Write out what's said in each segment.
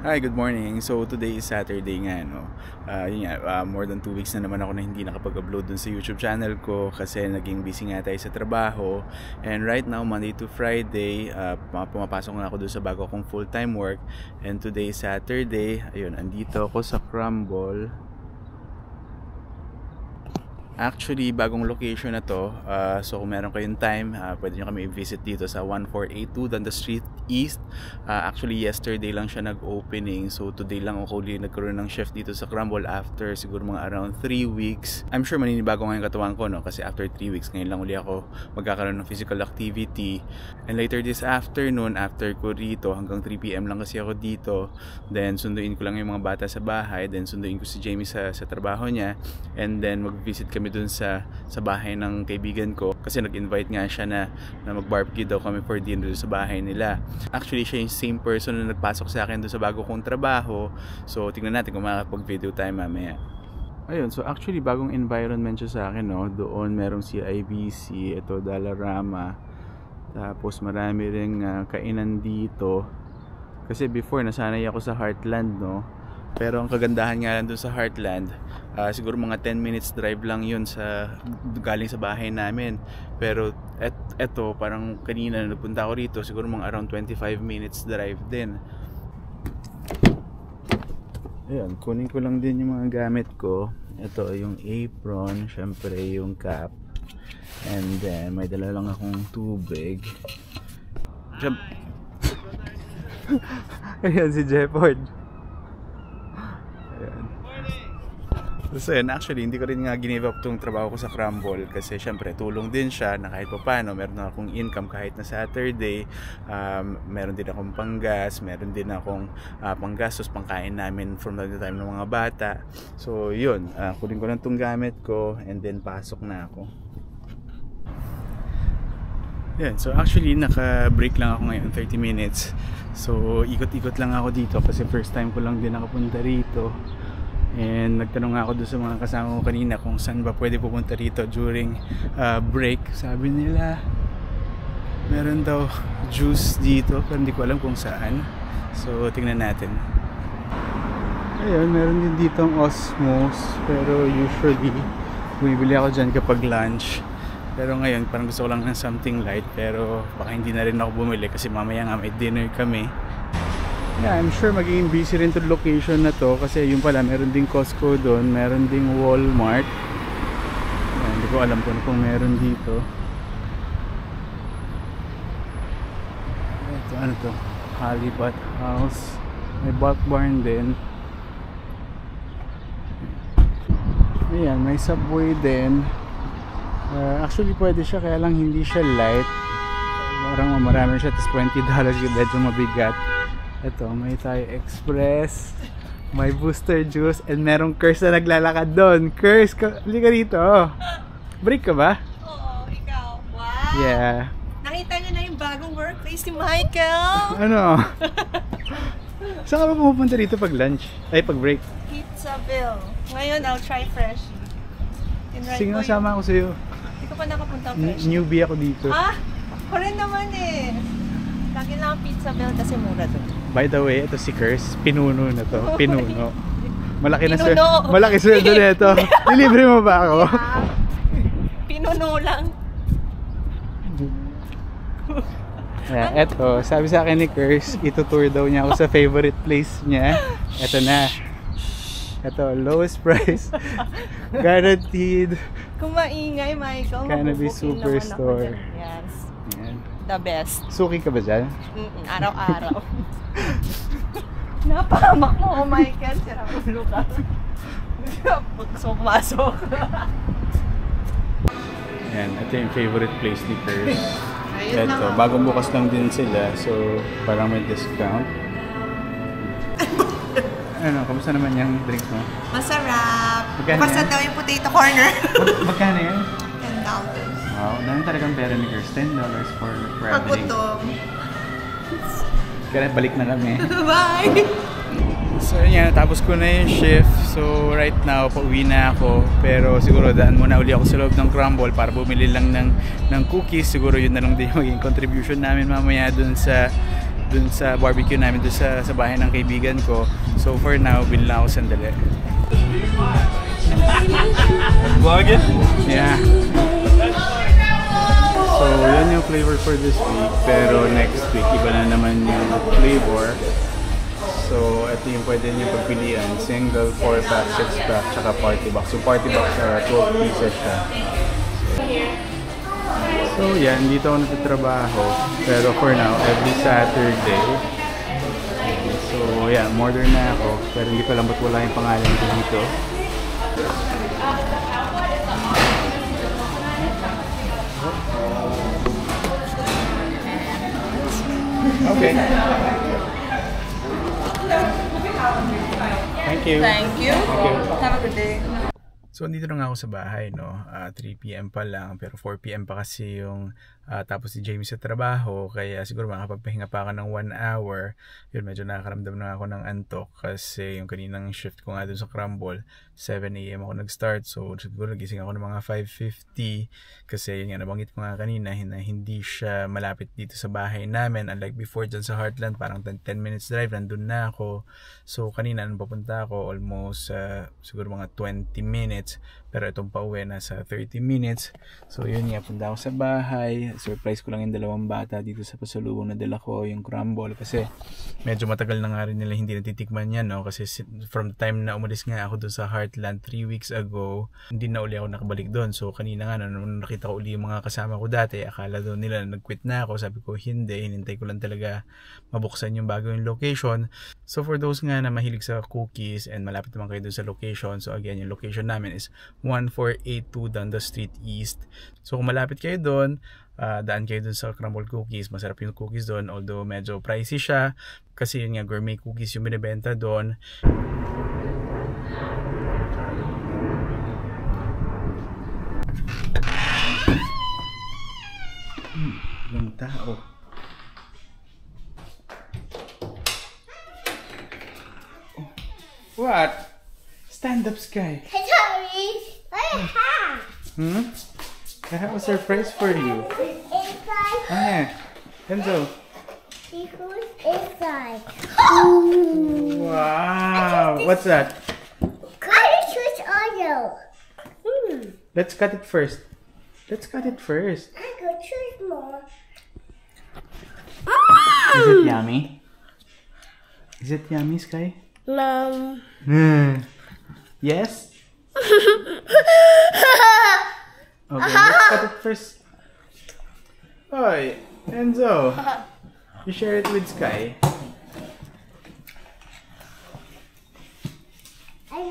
Hi, good morning. So today is Saturday nga, no? Yun nga, more than 2 weeks na naman ako na hindi nakapag-upload dun sa YouTube channel ko kasi naging busy nga tayo sa trabaho. And right now, Monday to Friday, pumapasok na ako dun sa bago kong full-time work. And today is Saturday. Ayun, andito ako sa Crumble. Actually, bagong location na to. So kung meron kayong time, pwede nyo kami i-visit dito sa 1482 Dundas Street East. Actually, yesterday lang siya nag-opening. So today lang ako ulit nagkaroon ng shift dito sa Crumble after siguro mga around 3 weeks. I'm sure maninibago ngayon katawan ko, no? Kasi after 3 weeks, ngayon lang ulit ako magkakaroon ng physical activity. And later this afternoon, after ko rito, hanggang 3 PM lang kasi ako dito. Then sunduin ko lang yung mga bata sa bahay. Then sunduin ko si Jamie sa trabaho niya. And then mag-visit kami dun sa bahay ng kaibigan ko kasi nag-invite nga siya na mag-barbecue daw kami for dinner sa bahay nila. Actually, siya yung same person na nagpasok sa akin dun sa bago kong trabaho. So tingnan natin kung makakapag-video tayo mamaya. Ayun, so actually bagong environment siya sa akin, no? Doon merong CIBC, ito Dollarama. Tapos marami ring kainan dito. Kasi before nasanay ako sa Heartland, no? Pero ang kagandahan nga lang doon sa Heartland, siguro mga 10 minutes drive lang yun galing sa bahay namin. Pero eto parang kanina na nagpunta ako rito, siguro mga around 25 minutes drive din. Ayan, kunin ko lang din yung mga gamit ko. Ito yung apron, syempre yung cap. And then may dala lang akong tubig. Ayan si Jefford. So yun, actually hindi ko rin nga give up tong trabaho ko sa Crumble kasi syempre tulong din siya na kahit pa paano meron akong income kahit na Saturday. Meron din akong panggas, meron din akong panggastos, pangkain namin from time to time ng mga bata. So yun, kunin ko lang tong gamit ko and then pasok na ako. Yan, so actually naka-break lang ako ngayon 30 minutes. So ikot-ikot lang ako dito kasi first time ko lang din nakapunta rito. And nagtanong ako doon sa mga kasama ko kanina kung saan ba pwede pupunta rito during break. Sabi nila meron daw juice dito pero hindi ko alam kung saan. So tingnan natin. Ayun, meron din dito ang Osmos pero usually bumibili ako dyan kapag lunch. Pero ngayon parang gusto ko lang ng something light pero baka hindi na rin ako bumili kasi mamaya nga may dinner kami. Yeah, I'm sure magiging busy rin to location na to kasi yung pala meron ding Costco doon, meron ding Walmart. Yeah, hindi ko alam kung meron dito. Ito, ano to? Halibut House. May Bulk Barn din. Ayan, may Subway din. Actually pwede siya kaya lang hindi siya light. Parang marami siya tapos $20 yung medyo mabigat. Ito, may Thai Express, may Booster Juice, and merong Curse na naglalakad doon. Curse, halika rito. Break ka ba? Oo, ikaw. Wow! Yeah. Nakita niyo na yung bagong workplace ni Michael? Ano? Saan ka ba pumupunta rito pag lunch? Ay, pag break? Pizzaville. Ngayon, I'll try fresh. Sige nga, sama ako sa'yo. Hindi ko pa nakapunta fresh. Newbie ako dito. Ah? Ako rin naman eh. Lagi lang ang Pizzaville kasi mura doon. By the way, ito si Curse. Pinuno na to. Pinuno. Malaki na Pinuno. Malaki sweldo na ito. Ilibre mo ba ako? Pinuno lang. Yeah, eto, sabi sa akin ni Curse, itutour daw niya ako sa favorite place niya. Eto na. Eto, lowest price. Guaranteed. Kung maingay, Michael, Cannabis Superstore. Yes. Yan. The best. Suki ka ba dyan? Araw-araw. Napahamak mo, oh Michael. Sira ulo ka. Pumasok. Yan, ito yung favorite place ni Curse. Ito, bagong bukas lang din sila. So, parang may discount. Ano, kamusta naman yung drink mo? Masarap. Magkano Basta yan? daw yung potato corner. Magkano yan? $10. Wow, dami talagang pera ni Curse. $10 for traveling. Pagutom. Kaya balik na kami. Bye! So yun, tapos ko na yung shift. So right now, pauwi na ako. Pero siguro daan muna uli ako sa loob ng Crumble para bumili lang ng cookies. Siguro yun na lang din yung maging contribution namin mamaya dun sa dun sa barbecue namin dun sa bahay ng kaibigan ko. So for now, bilhin lang ako sandali. Vlogging? Yeah. So yan yung flavor for this week. Pero next week, iba na naman yung flavor. So ito yung pwede nyo pagpilian. Single, 4-pack, 6-pack, tsaka party box. So party box, 12 pieces siya. So yan, dito ako nagtatrabaho. Pero for now, every Saturday. So yeah, modern na ako. Pero hindi ko alam ba't wala yung pangalan ko dito. Okay. Thank you. Thank you. Thank you. Have a good day. So, andito na nga ako sa bahay, no? 3 PM pa lang, pero 4 PM pa kasi yung tapos si Jamie sa trabaho, kaya siguro makapagpahinga pa ako ng 1 hour. Yun, medyo nakakaramdam na ako ng antok kasi yung kaninang shift ko nga dun sa Crumble, 7 AM ako nag-start. So, siguro nagising ako ng mga 5:50 kasi yun nga, nabanggit ko nga kanina na hindi siya malapit dito sa bahay namin. Unlike before dyan sa Heartland, parang 10 minutes drive, nandun na ako. So, kanina nung papunta ako, almost siguro mga 20 minutes. Pero itong pauwi nasa 30 minutes. So yun nga, punta ako sa bahay. Surprise ko lang yung dalawang bata dito sa pasalubong na dala ko, yung crumble. Kasi medyo matagal na nga rin nila hindi natitikman yan, no? Kasi from the time na umalis nga ako doon sa Heartland 3 weeks ago, hindi na uli ako nakabalik doon. So kanina nga, nung nakita ko uli yung mga kasama ko dati, akala doon nila nag-quit na ako. Sabi ko hindi, hinintay ko lang talaga mabuksan yung bagong location. So for those nga na mahilig sa cookies and malapit naman kayo doon sa location, so again, yung location namin is 1482 Dundas Street East. So kung malapit kayo doon, daan kayo doon sa Crumble Cookies. Masarap yung cookies doon, although medyo pricey siya kasi yun nga, gourmet cookies yung binibenta doon. Yung tao. Oh. What? Stand up, Sky. Hmm? I have a surprise for you. Ah, Enzo. See who's inside. Wow. What's that? I choose Oreo. Let's cut it first. Let's cut it first. I go choose more. Is it yummy? Is it yummy, Sky? Mom. Yes? Okay, let's cut it first. Oi, Enzo. You share it with Sky. I'm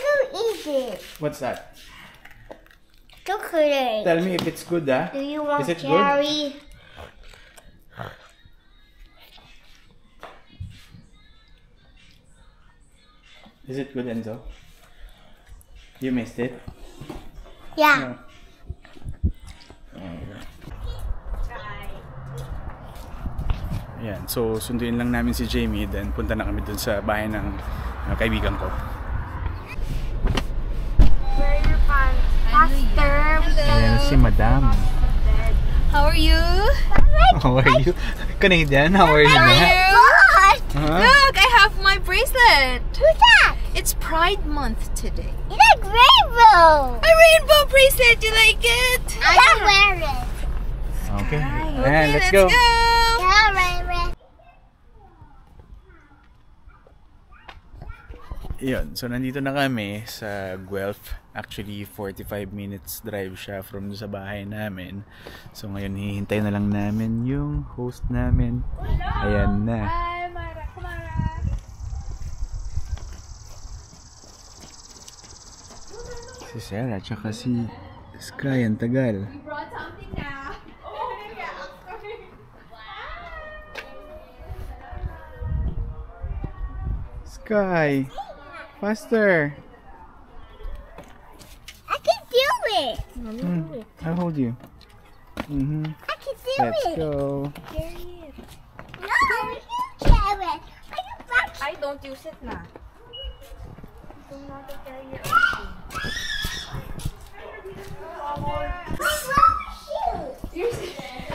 gonna eat it. What's that? Chocolate. Tell me if it's good, ah. Do you want Is it cherry? Is it good, Enzo? You missed it? Yeah. No. Ayan, so sunduin lang namin si Jamie, then punta na kami dun sa bahay ng kaibigan ko. Wear your pants faster. Ayan si Madam. How are you? How are you? Canadian, how are you? How are you? Huh? Look, I have my bracelet. Who's that? It's Pride Month today. It's like rainbow. A rainbow bracelet. You like it? I can wear it. Okay. Okay, Ayan, let's let's go. Yeah, rainbow. Yun, so nandito na kami sa Guelph. Actually, 45 minutes drive siya from sa bahay namin. So ngayon, hihintay na lang namin yung host namin. Ayan na. Hi, Mara. Si Sarah, tsaka si Sky, ang tagal. You brought something now. Sky, faster. I can do it. I'll hold you. I can do Let's it. go. No, you can it. I don't use it na.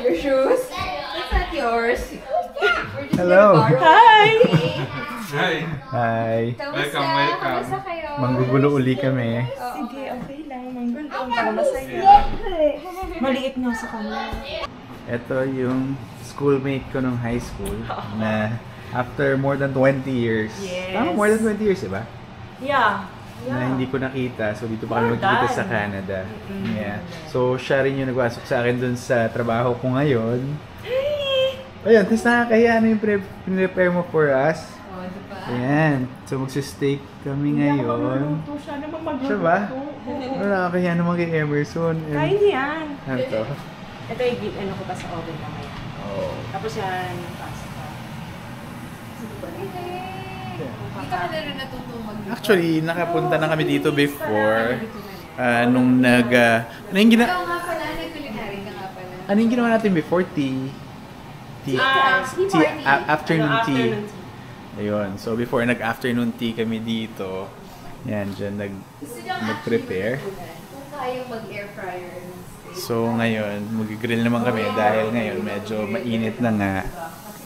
Your shoes? It's not yours. Hello! Hi! Hi. Hi! Welcome, welcome. Manggugulo uli kami. Sige, okay lang. Manggol lang para masaya. Maliit nga sa kanya. Ito yung schoolmate ko nung high school na after more than 20 years. Yes. Tama, more than 20 years, diba? Yeah. Na hindi ko nakita. So, dito pa kami magkikita sa Canada. Yeah. So, siya rin yung nagpasok sa akin dun sa trabaho ko ngayon. Ayun, tapos nakakahiya na yung prepare mo for us. Ayan. So, magsisteak kami ngayon. Siya naman magluto. Siya ba? Ano nakakahiya naman kay Emerson. Kaya yan. Ano to? Ito yung ano ko pa sa oven mamaya. Oh. Tapos yan yung pasta. Dito ka na rin natutong mag-video. Actually, nakapunta na kami dito before. Nung ano yung Ikaw nga pala, nag-culinary ka nga pala. ano yung ginawa natin before? Afternoon tea. Ayun. So, before nag-afternoon tea kami dito, yan, dyan nag-prepare. Kung kayang mag-air fryer. So, ngayon, mag-grill naman kami dahil ngayon medyo mainit na nga.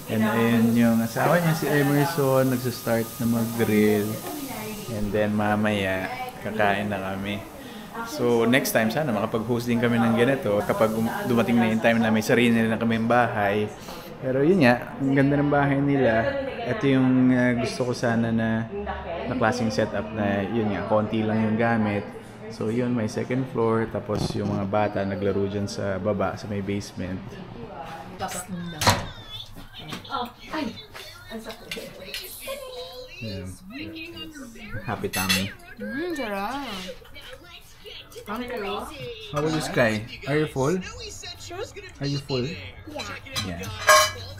And ayun yung asawa niya, si Emerson, nagsa-start na mag-grill. And then, mamaya, kakain na kami. So, next time, sana makapag-host din kami ng ganito kapag dumating na yung time na may sarili na kami bahay. Pero yun nga, ang ganda ng bahay nila. Ito yung gusto ko sana na klaseng setup na yun nga, konti lang yung gamit. So yun, may second floor, tapos yung mga bata naglaro dyan sa baba, sa may basement. Yan. Happy tummy. Sarap. How about you, Sky? Are you full? Are you full? Yeah. Yeah.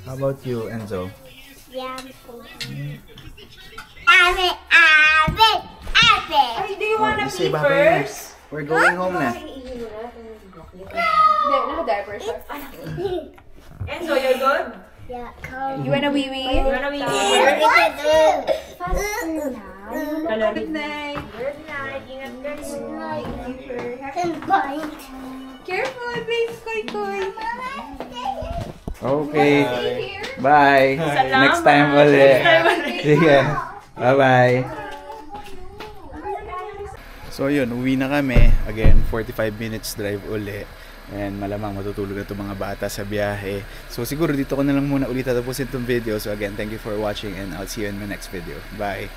How about you, Enzo? Yeah, I'm full. Ave, ave, ave. Do you wanna Oh, say pee bye-bye na. first? We're going home na. Hindi, naka-diaper siya. Enzo, you're good? Yeah, come. You wanna wee-wee? You wanna wee? Good Good night. Good night. Ingat ka rin. night. Careful, babe. Koy-koy. Okay. Here. Bye. Salamat. Next time ulit. Sige. Bye-bye. So yun, uwi na kami. Again, 45 minutes drive uli. And malamang matutulog na itong mga bata sa biyahe. So siguro dito ko na lang muna ulit tatapusin itong video. So again, thank you for watching and I'll see you in my next video. Bye.